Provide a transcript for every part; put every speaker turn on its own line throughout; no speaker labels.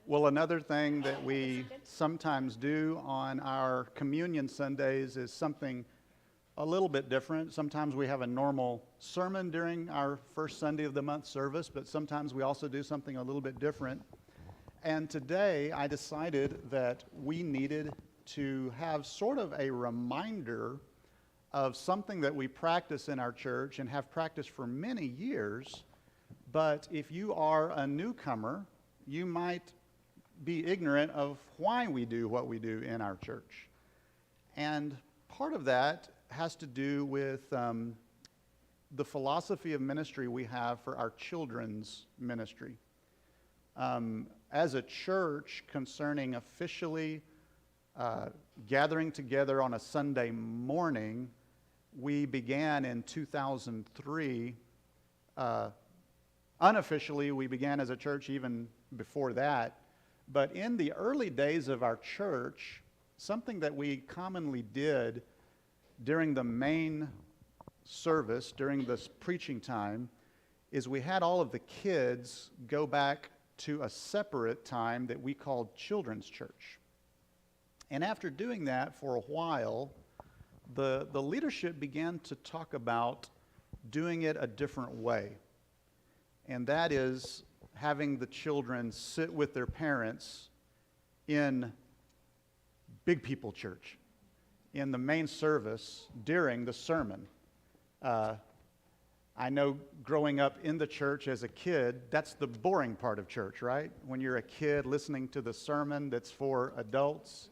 Well, another thing that we sometimes do on our communion Sundays is something a little bit different. Sometimes we have a normal sermon during our first Sunday of the month service, but sometimes we also do something a little bit different. And today I decided that we needed to have sort of a reminder of something that we practice in our church and have practiced for many years. But if you are a newcomer, you might be ignorant of why we do what we do in our church. And part of that has to do with the philosophy of ministry we have for our children's ministry. As a church, concerning officially gathering together on a Sunday morning, we began in 2003. Unofficially, we began as a church even before that. But in the early days of our church, something that we commonly did during the main service, during this preaching time, is we had all of the kids go back to a separate time that we called children's church. And after doing that for a while, the leadership began to talk about doing it a different way. And that is having the children sit with their parents in big people church, in the main service during the sermon. I know growing up in the church as a kid, that's the boring part of church, right? When you're a kid listening to the sermon that's for adults.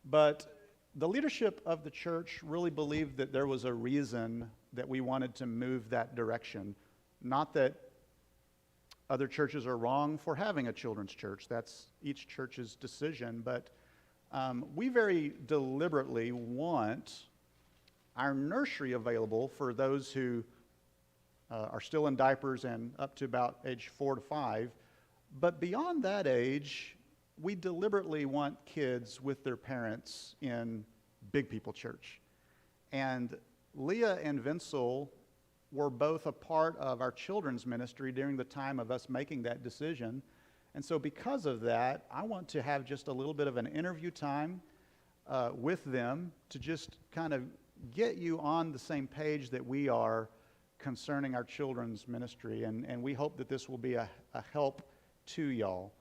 But the leadership of the church really believed that there was a reason that we wanted to move that direction. Not that other churches are wrong for having a children's church. That's each church's decision. But we very deliberately want our nursery available for those who are still in diapers and up to about age 4 to 5. But beyond that age, we deliberately want kids with their parents in big people church. And Leah and Vincel were both a part of our children's ministry during the time of us making that decision. And so because of that, I want to have just a little bit of an interview time with them to just kind of get you on the same page that we are concerning our children's ministry. And we hope that this will be a help to y'all.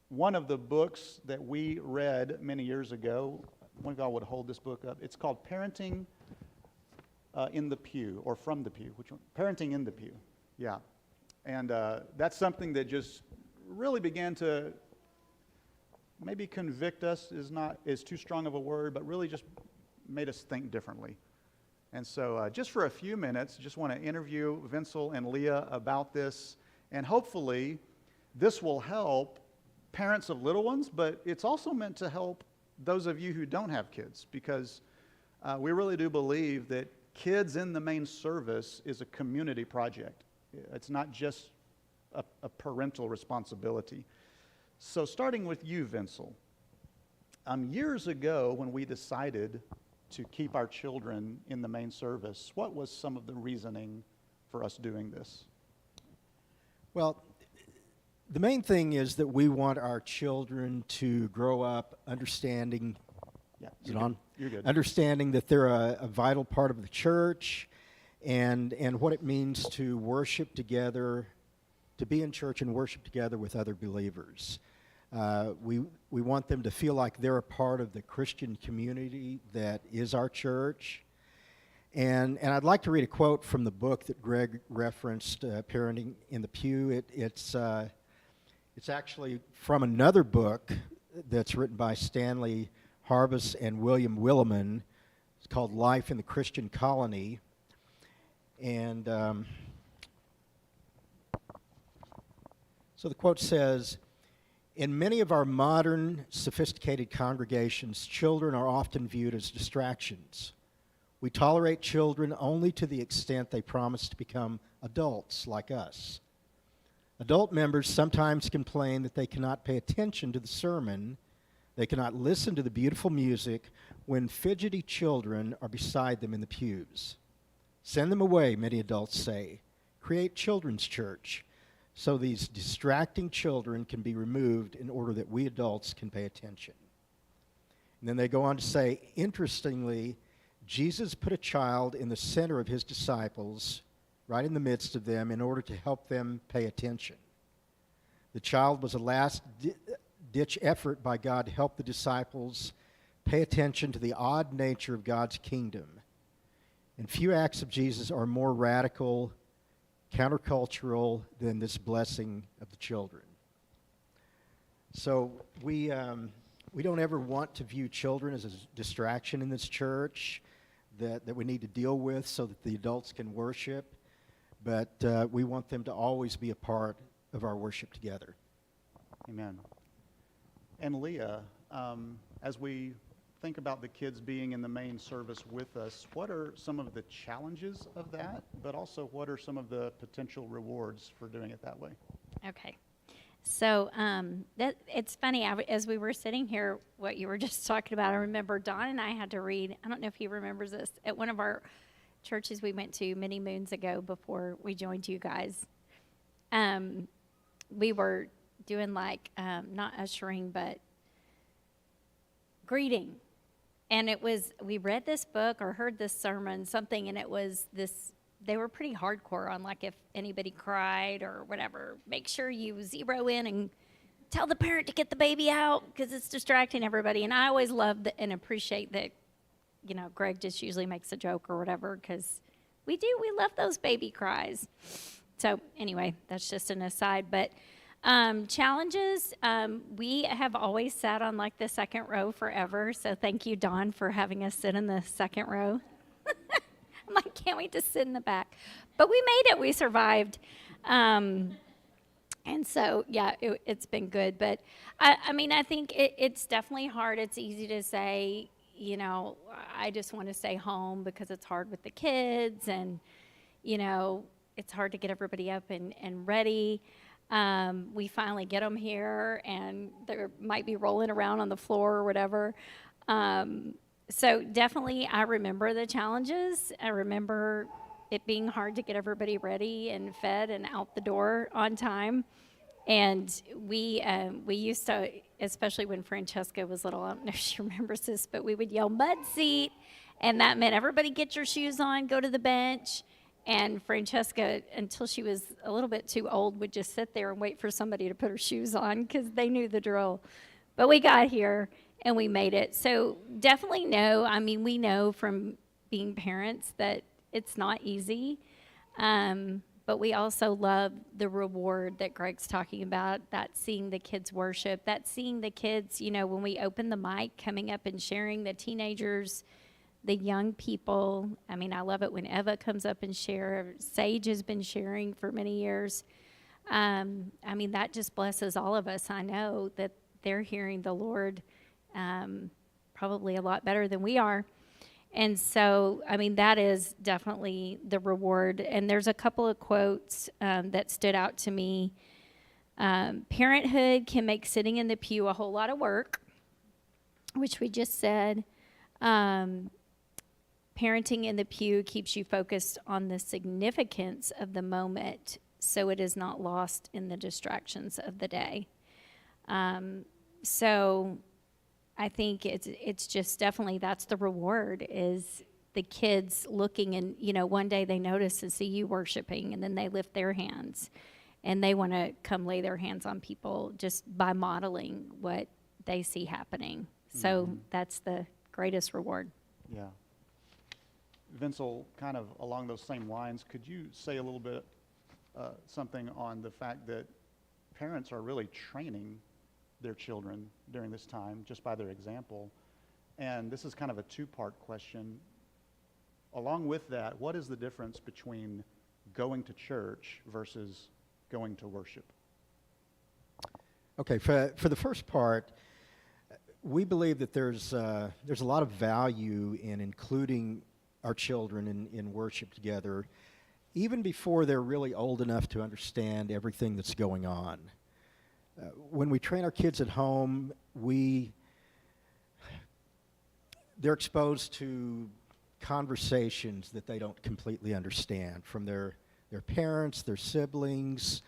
One of the books that we read many years ago, one of y'all would hold this book up. It's called Parenting in the Pew, or From the Pew. Which one? Parenting in the Pew. Yeah. And that's something that just really began to maybe convict us is too strong of a word, but really just made us think differently. And so just for a few minutes, just want to interview Vincel and Leah about this. And hopefully this will help parents of little ones, but it's also meant to help those of you who don't have kids, because we really do believe that kids in the main service is a community project. It's not just a parental responsibility. So starting with you, Vincel. Years ago, when we decided to keep our children in the main service, what was some of the reasoning for us doing this?
Well, the main thing is that we want our children to grow up understanding.
Yeah,
is it on?
You're good.
Understanding that they're a vital part of the church, and what it means to worship together, to be in church and worship together with other believers. We want them to feel like they're a part of the Christian community that is our church. And I'd like to read a quote from the book that Greg referenced, Parenting in the Pew. It's actually from another book that's written by Stanley Harvus and William Williman. It's called Life in the Christian Colony. And so the quote says, "In many of our modern, sophisticated congregations, children are often viewed as distractions. We tolerate children only to the extent they promise to become adults like us. Adult members sometimes complain that they cannot pay attention to the sermon, they cannot listen to the beautiful music when fidgety children are beside them in the pews. Send them away, many adults say. Create children's church. so these distracting children can be removed in order that we adults can pay attention. And then they go on to say, interestingly, Jesus put a child in the center of his disciples, right in the midst of them, in order to help them pay attention. The child was a last-ditch effort by God to help the disciples pay attention to the odd nature of God's kingdom. And few acts of Jesus are more radical, countercultural than this blessing of the children. So we don't ever want to view children as a distraction in this church that we need to deal with so that the adults can worship, but we want them to always be a part of our worship together.
Amen. And Leah, as we think about the kids being in the main service with us, what are some of the challenges of that, but also what are some of the potential rewards for doing it that way?
Okay. So it's funny, as we were sitting here, what you were just talking about, I remember Don and I had to read, I don't know if he remembers this, at one of our churches we went to many moons ago before we joined you guys. We were doing like, not ushering, but greeting. And it was, we read this book or heard this sermon, something, and it was this, they were pretty hardcore on like if anybody cried or whatever, make sure you zero in and tell the parent to get the baby out because it's distracting everybody. And I always love and appreciate that, you know, Greg just usually makes a joke or whatever because we love those baby cries. So anyway, that's just an aside. But challenges, we have always sat on like the second row forever. So thank you, Dawn, for having us sit in the second row. I'm like, can't wait to sit in the back. But we made it. We survived. And so, yeah, it's been good. But, I mean, I think it's definitely hard. It's easy to say, you know, I just want to stay home because it's hard with the kids. And, you know, it's hard to get everybody up and ready. We finally get them here, and they might be rolling around on the floor or whatever. So definitely I remember the challenges. I remember it being hard to get everybody ready and fed and out the door on time. And we used to, especially when Francesca was little, I don't know if she remembers this, but we would yell mud seat, and that meant everybody get your shoes on, go to the bench. And Francesca, until she was a little bit too old, would just sit there and wait for somebody to put her shoes on because they knew the drill. But we got here and we made it. So definitely know, I mean, we know from being parents that it's not easy. But we also love the reward that Greg's talking about, that seeing the kids worship, that seeing the kids, you know, when we open the mic, coming up and sharing, the teenagers, the young people. I mean, I love it when Eva comes up and shares. Sage has been sharing for many years. I mean, that just blesses all of us. I know that they're hearing the Lord probably a lot better than we are. And so, I mean, that is definitely the reward. And there's a couple of quotes that stood out to me. Parenthood can make sitting in the pew a whole lot of work, which we just said. Parenting in the pew keeps you focused on the significance of the moment so it is not lost in the distractions of the day. So I think it's just definitely that's the reward, is the kids looking and, you know, one day they notice and see you worshiping, and then they lift their hands and they want to come lay their hands on people just by modeling what they see happening. So that's the greatest reward.
Yeah. Vincel, kind of along those same lines, could you say a little bit something on the fact that parents are really training their children during this time just by their example? And this is kind of a two-part question. Along with that, what is the difference between going to church versus going to worship?
Okay, for the first part, we believe that there's a lot of value in including our children in worship together, even before they're really old enough to understand everything that's going on. When we train our kids at home, they're exposed to conversations that they don't completely understand from their parents, their siblings.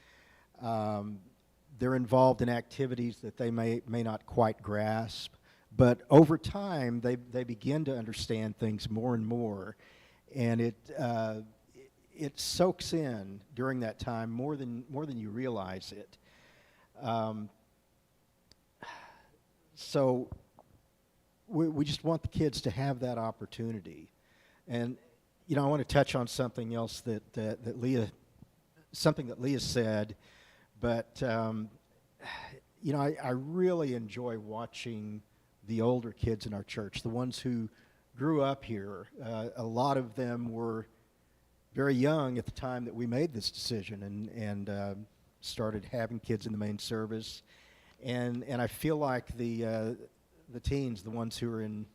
They're involved in activities that they may not quite grasp, but over time they begin to understand things more and more, and it soaks in during that time more than you realize it. So we just want the kids to have that opportunity. And I want to touch on something else that Leah said, but I really enjoy watching the older kids in our church, the ones who grew up here. A lot of them were very young at the time that we made this decision and started having kids in the main service. And I feel like the teens, the ones who are in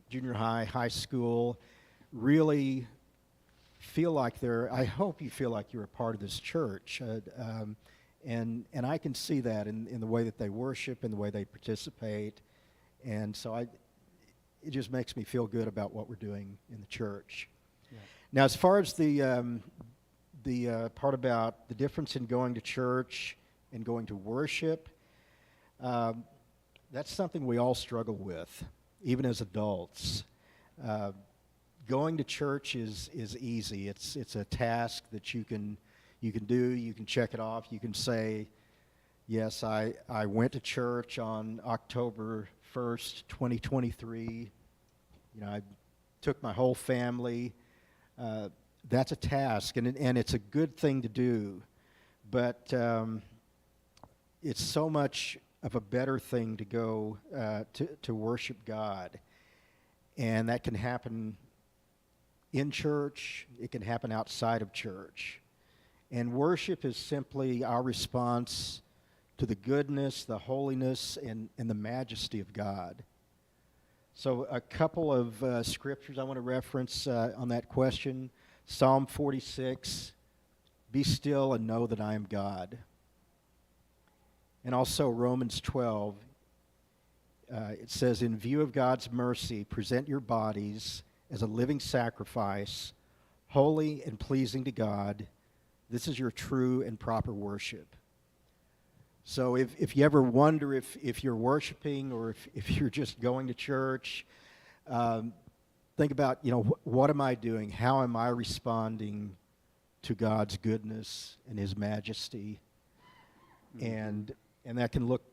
junior high, high school, really feel like I hope you feel like you're a part of this church. And I can see that in the way that they worship, in the way they participate. And so it just makes me feel good about what we're doing in the church. Yeah. Now, as far as the part about the difference in going to church and going to worship, that's something we all struggle with, even as adults. Going to church is easy. It's a task that you can do. You can check it off. You can say, yes, I went to church on October 1st, 2023. I took my whole family. That's a task, and it's a good thing to do. But it's so much of a better thing to go to worship God. And that can happen in church. It can happen outside of church. And worship is simply our response to the goodness, the holiness, and the majesty of God. So a couple of scriptures I want to reference on that question. Psalm 46, be still and know that I am God. And also Romans 12, it says, in view of God's mercy, present your bodies as a living sacrifice, holy and pleasing to God. This is your true and proper worship. So if you ever wonder if you're worshiping or if you're just going to church, think about, what am I doing? How am I responding to God's goodness and His majesty? Mm-hmm. And that can look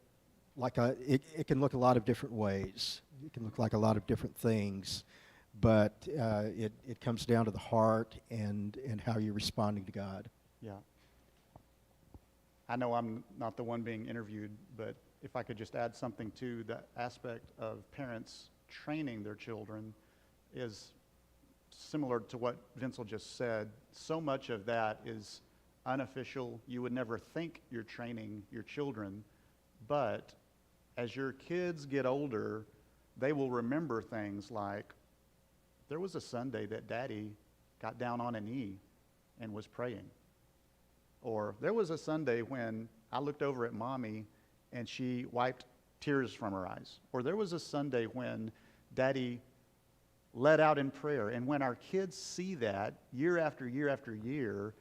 like it can look a lot of different ways. It can look like a lot of different things, but it comes down to the heart and how you're responding to God.
Yeah. I know I'm not the one being interviewed, but if I could just add something to that aspect of parents training their children is similar to what Vincel just said. So much of that is unofficial. You would never think you're training your children, but as your kids get older, they will remember things like, there was a Sunday that Daddy got down on a knee and was praying. Or there was a Sunday when I looked over at Mommy and she wiped tears from her eyes. Or there was a Sunday when Daddy led out in prayer. And when our kids see that year after year after year,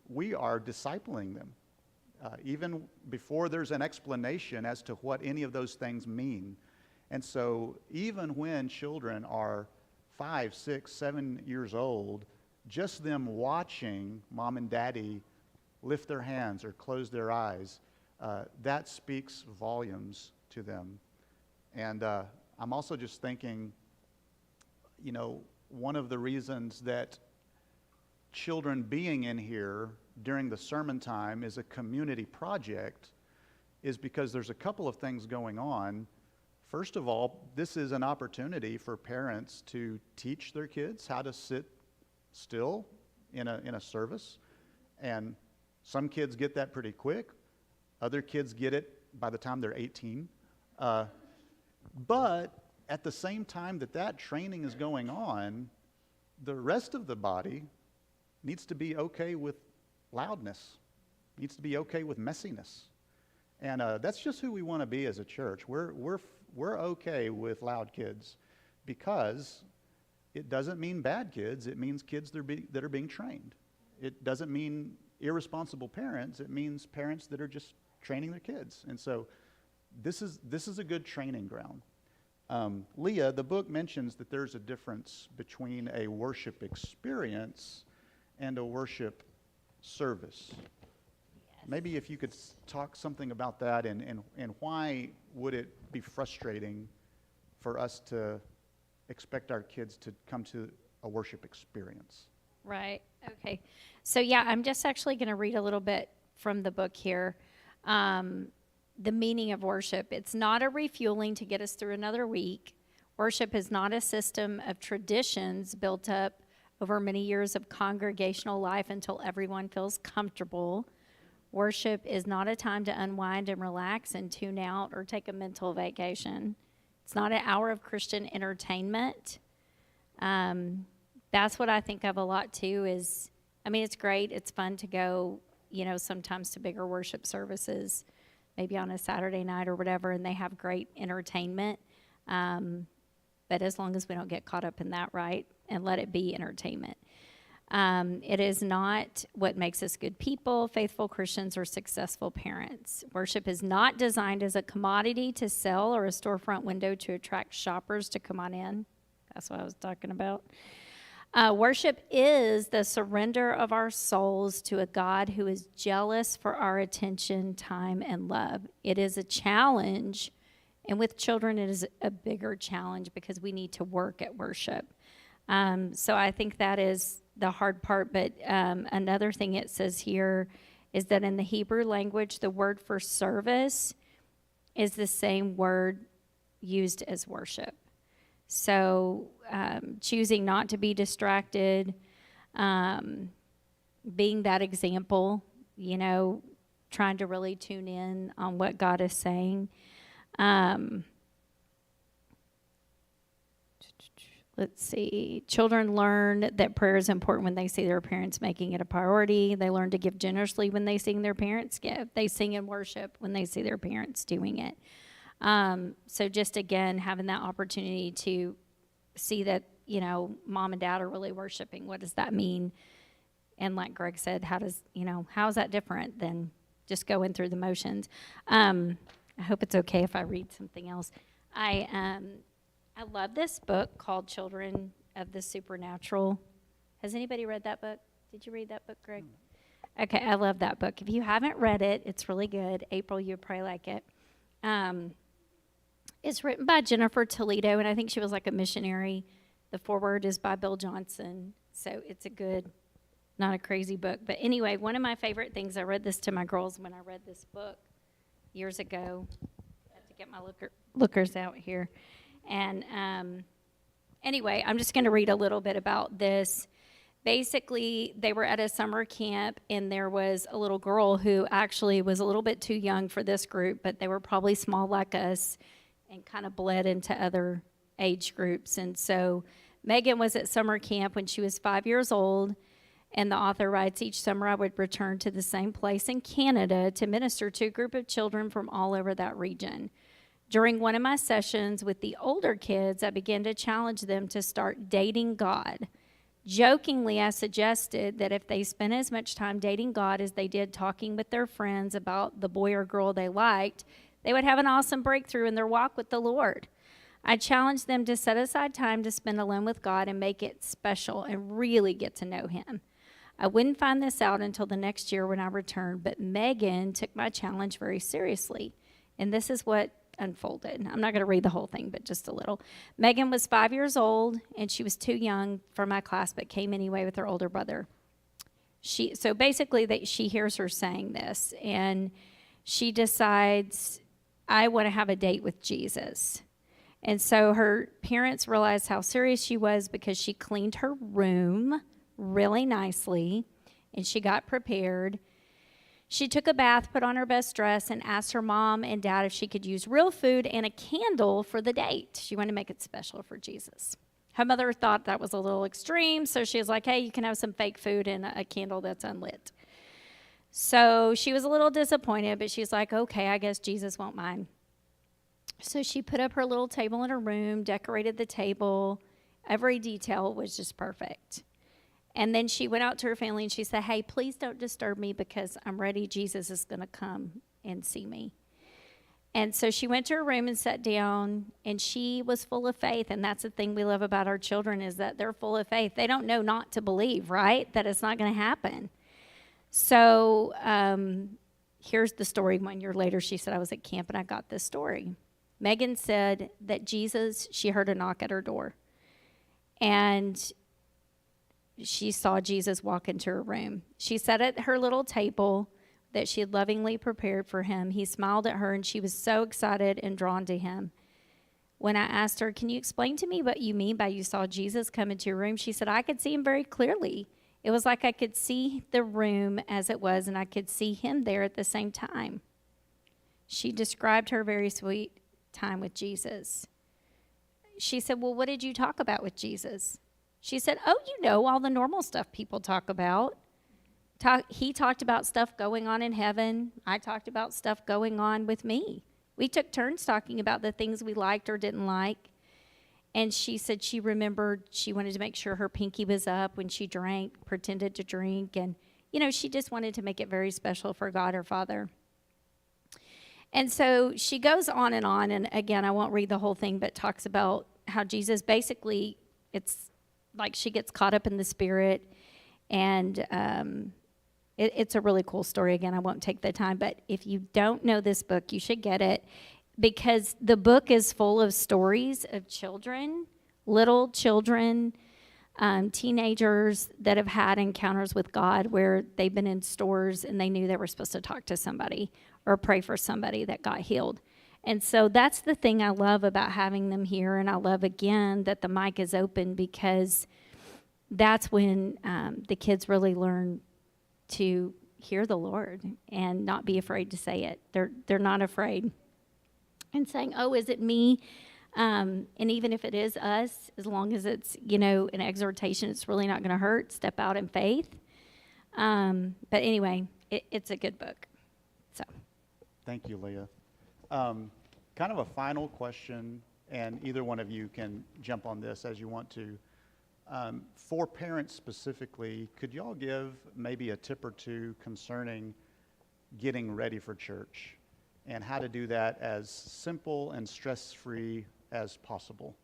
we are discipling them. Even before there's an explanation as to what any of those things mean. And so even when children are 5, 6, 7 years old, just them watching Mom and Daddy lift their hands or close their eyes, that speaks volumes to them. And I'm also just thinking, one of the reasons that children being in here during the sermon time is a community project is because there's a couple of things going on. First of all, this is an opportunity for parents to teach their kids how to sit still in a service. And some kids get that pretty quick. Other kids get it by the time they're 18. But at the same time that training is going on, the rest of the body needs to be okay with loudness, needs to be okay with messiness. And that's just who we want to be as a church. We're okay with loud kids because it doesn't mean bad kids. It means kids that are being trained. It doesn't mean irresponsible parents, it means parents that are just training their kids. And so this is a good training ground. Leah, the book mentions that there's a difference between a worship experience and a worship service.
Yes.
Maybe if you could talk something about that, and why would it be frustrating for us to expect our kids to come to a worship experience?
Right. Okay. So yeah, I'm just actually going to read a little bit from the book here. The meaning of worship. It's not a refueling to get us through another week. Worship is not a system of traditions built up over many years of congregational life until everyone feels comfortable. Worship is not a time to unwind and relax and tune out or take a mental vacation. It's not an hour of Christian entertainment. That's what I think of a lot too is, I mean, it's great. It's fun to go, sometimes to bigger worship services, maybe on a Saturday night or whatever, and they have great entertainment. But as long as we don't get caught up in that, right, and let it be entertainment. It is not what makes us good people, faithful Christians, or successful parents. Worship is not designed as a commodity to sell or a storefront window to attract shoppers to come on in. That's what I was talking about. Worship is the surrender of our souls to a God who is jealous for our attention, time, and love. It is a challenge, and with children, it is a bigger challenge because we need to work at worship. So I think that is the hard part, but another thing it says here is that in the Hebrew language, the word for service is the same word used as worship. So choosing not to be distracted, being that example, trying to really tune in on what God is saying. Let's see. Children learn that prayer is important when they see their parents making it a priority. They learn to give generously when they see their parents give. They sing and worship when they see their parents doing it. So just, again, having that opportunity to see that, mom and dad are really worshiping. What does that mean? And like Greg said, how is that different than just going through the motions? I hope it's okay if I read something else. I love this book called Children of the Supernatural. Has anybody read that book? Did you read that book, Greg? Okay, I love that book. If you haven't read it, it's really good. April, you'd probably like it. It's written by Jennifer Toledo, and I think she was like a missionary. The foreword is by Bill Johnson, so it's a good, not a crazy book. But anyway, one of my favorite things, I read this to my girls when I read this book years ago. I have to get my lookers out here. And anyway, I'm just going to read a little bit about this. Basically, they were at a summer camp, and there was a little girl who actually was a little bit too young for this group, but they were probably small like us and kind of bled into other age groups. And so Megan was at summer camp when she was 5 years old, and the author writes, each summer I would return to the same place in Canada to minister to a group of children from all over that region. During one of my sessions with the older kids, I began to challenge them to start dating God. Jokingly, I suggested that if they spent as much time dating God as they did talking with their friends about the boy or girl they liked, they would have an awesome breakthrough in their walk with the Lord. I challenged them to set aside time to spend alone with God and make it special and really get to know Him. I wouldn't find this out until the next year when I returned, but Megan took my challenge very seriously, and this is what unfolded. I'm not going to read the whole thing, but just a little. Megan was 5 years old, and she was too young for my class, but came anyway with her older brother. So basically, she hears her saying this, and she decides, I want to have a date with Jesus. And so her parents realized how serious she was because she cleaned her room really nicely, and she got prepared. She took a bath, put on her best dress, and asked her mom and dad if she could use real food and a candle for the date. She wanted to make it special for Jesus. Her mother thought that was a little extreme, so she was like, hey, you can have some fake food and a candle that's unlit. So she was a little disappointed, but she's like, okay, I guess Jesus won't mind. So she put up her little table in her room, decorated the table. Every detail was just perfect. And then she went out to her family and she said, hey, please don't disturb me because I'm ready. Jesus is going to come and see me. And so she went to her room and sat down, and she was full of faith. And that's the thing we love about our children, is that they're full of faith. They don't know not to believe, right? That it's not going to happen. So here's the story. 1 year later, she said, I was at camp and I got this story. Megan said that she heard a knock at her door. And she saw Jesus walk into her room. She sat at her little table that she had lovingly prepared for him. He smiled at her, and she was so excited and drawn to him. When I asked her, can you explain to me what you mean by you saw Jesus come into your room? She said, I could see him very clearly. It was like I could see the room as it was, and I could see him there at the same time. She described her very sweet time with Jesus. She said, well, what did you talk about with Jesus? She said, oh, all the normal stuff people talk about. He talked about stuff going on in heaven. I talked about stuff going on with me. We took turns talking about the things we liked or didn't like. And she said she remembered she wanted to make sure her pinky was up when she drank, pretended to drink. And, she just wanted to make it very special for God, her Father. And so she goes on. And again, I won't read the whole thing, but talks about how Jesus basically, it's like she gets caught up in the Spirit. And it's a really cool story. Again, I won't take the time, but if you don't know this book, you should get it, because the book is full of stories of children, little children, teenagers that have had encounters with God where they've been in stores and they knew they were supposed to talk to somebody or pray for somebody that got healed. And so that's the thing I love about having them here. And I love, again, that the mic is open, because that's when the kids really learn to hear the Lord and not be afraid to say it. They're not afraid. And saying, oh, is it me? And even if it is us, as long as it's, an exhortation, it's really not going to hurt. Step out in faith. But anyway, it's a good book. So.
Thank you, Leah. Kind of a final question, and either one of you can jump on this as you want to. For parents specifically, could y'all give maybe a tip or two concerning getting ready for church and how to do that as simple and stress-free as possible?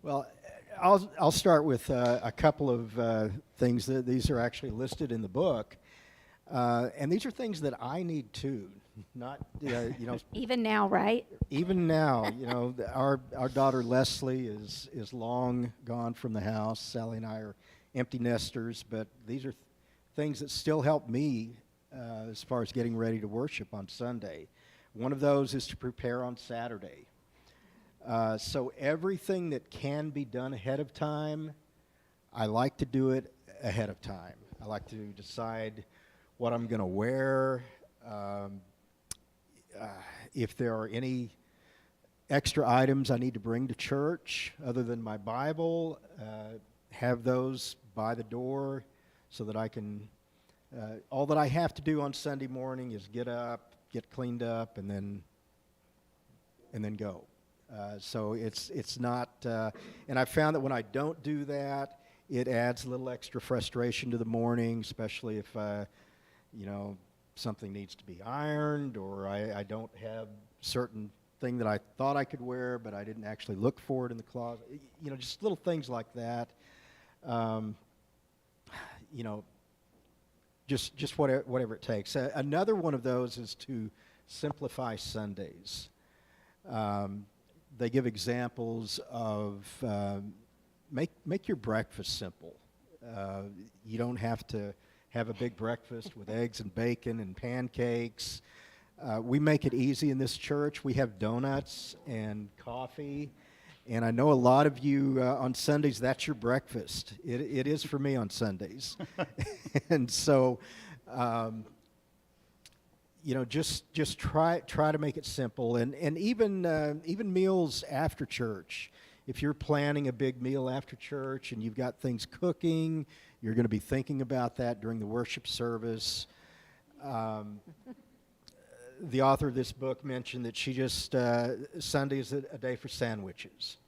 Well, I'll start with a couple of things. These are actually listed in the book, and these are things that I need too. Not
Even now, right?
Even now, our daughter Leslie is long gone from the house. Sally and I are empty nesters, but these are things that still help me as far as getting ready to worship on Sunday. One of those is to prepare on Saturday. So everything that can be done ahead of time, I like to do it ahead of time. I like to decide what I'm going to wear. If there are any extra items I need to bring to church other than my Bible, have those by the door so that I can, all that I have to do on Sunday morning is get up, get cleaned up, and then go. So it's not, and I found that when I don't do that, it adds a little extra frustration to the morning, especially if, something needs to be ironed, or I don't have certain thing that I thought I could wear, but I didn't actually look for it in the closet. Just little things like that. Just whatever it takes. Another one of those is to simplify Sundays. They give examples of make your breakfast simple. You don't have to have a big breakfast with eggs and bacon and pancakes. We make it easy in this church. We have donuts and coffee. And I know a lot of you on Sundays, that's your breakfast. It is for me on Sundays. And so, just try to make it simple. And even meals after church. If you're planning a big meal after church and you've got things cooking, you're going to be thinking about that during the worship service. the author of this book mentioned that she just, Sunday is a day for sandwiches.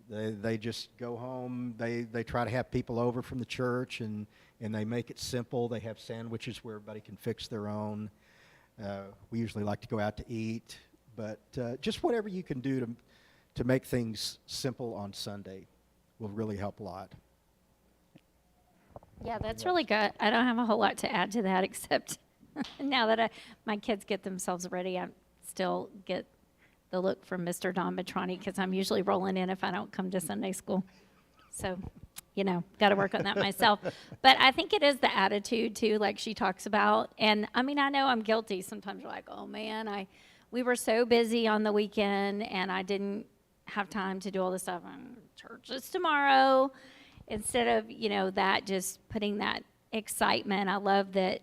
They just go home, they try to have people over from the church, and they make it simple. They have sandwiches where everybody can fix their own. We usually like to go out to eat, but just whatever you can do to make things simple on Sunday will really help a lot.
Yeah, that's really good. I don't have a whole lot to add to that except now that my kids get themselves ready, I still get the look from Mr. Don Betrani because I'm usually rolling in if I don't come to Sunday school. So, got to work on that myself. But I think it is the attitude, too, like she talks about. And, I mean, I know I'm guilty. Sometimes you're like, oh, man, we were so busy on the weekend, and I didn't have time to do all this stuff. Church is tomorrow. Instead of, that, just putting that excitement. I love that,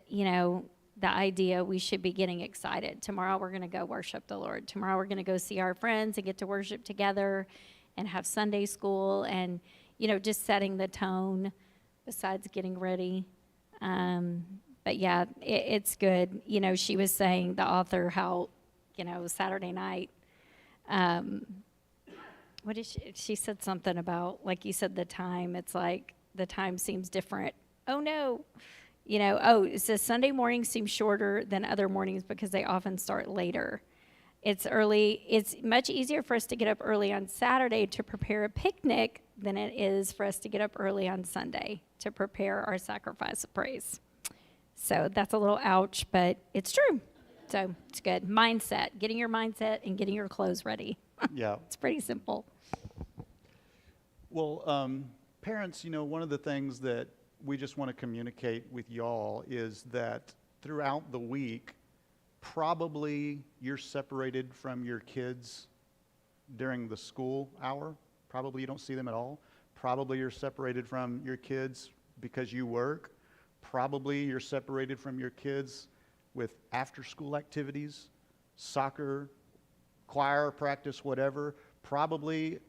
the idea we should be getting excited. Tomorrow we're going to go worship the Lord. Tomorrow we're going to go see our friends and get to worship together and have Sunday school and, just setting the tone besides getting ready. But yeah, it's good. She was saying, the author, how, Saturday night, what did she said something about, like you said, the time. It's like the time seems different. Oh, no. It says Sunday mornings seem shorter than other mornings because they often start later. It's early. It's much easier for us to get up early on Saturday to prepare a picnic than it is for us to get up early on Sunday to prepare our sacrifice of praise. So that's a little ouch, but it's true. So it's good. Mindset, getting your mindset and getting your clothes ready.
Yeah.
It's pretty simple.
Well, parents, one of the things that we just want to communicate with y'all is that throughout the week, probably you're separated from your kids during the school hour. Probably you don't see them at all. Probably you're separated from your kids because you work. Probably you're separated from your kids with after-school activities, soccer, choir practice, whatever. Probably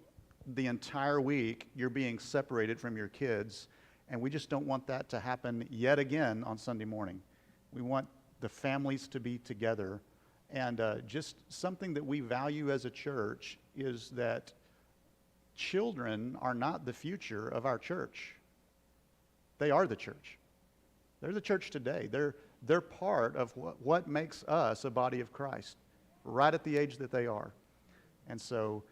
the entire week you're being separated from your kids. And we just don't want that to happen yet again on Sunday morning. We want the families to be together. And just something that we value as a church is that children are not the future of our church. They are the church. They're the church today. They're part of what makes us a body of Christ, right at the age that they are. And so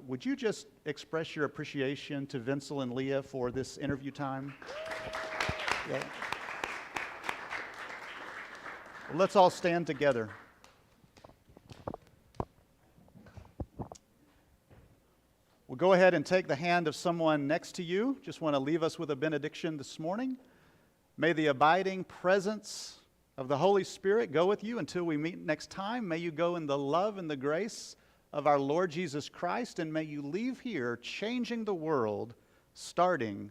would you just express your appreciation to Vincel and Leah for this interview time? Yeah. Well, let's all stand together. We'll go ahead and take the hand of someone next to you. Just want to leave us with a benediction this morning. May the abiding presence of the Holy Spirit go with you until we meet next time. May you go in the love and the grace of our Lord Jesus Christ, and may you leave here changing the world, starting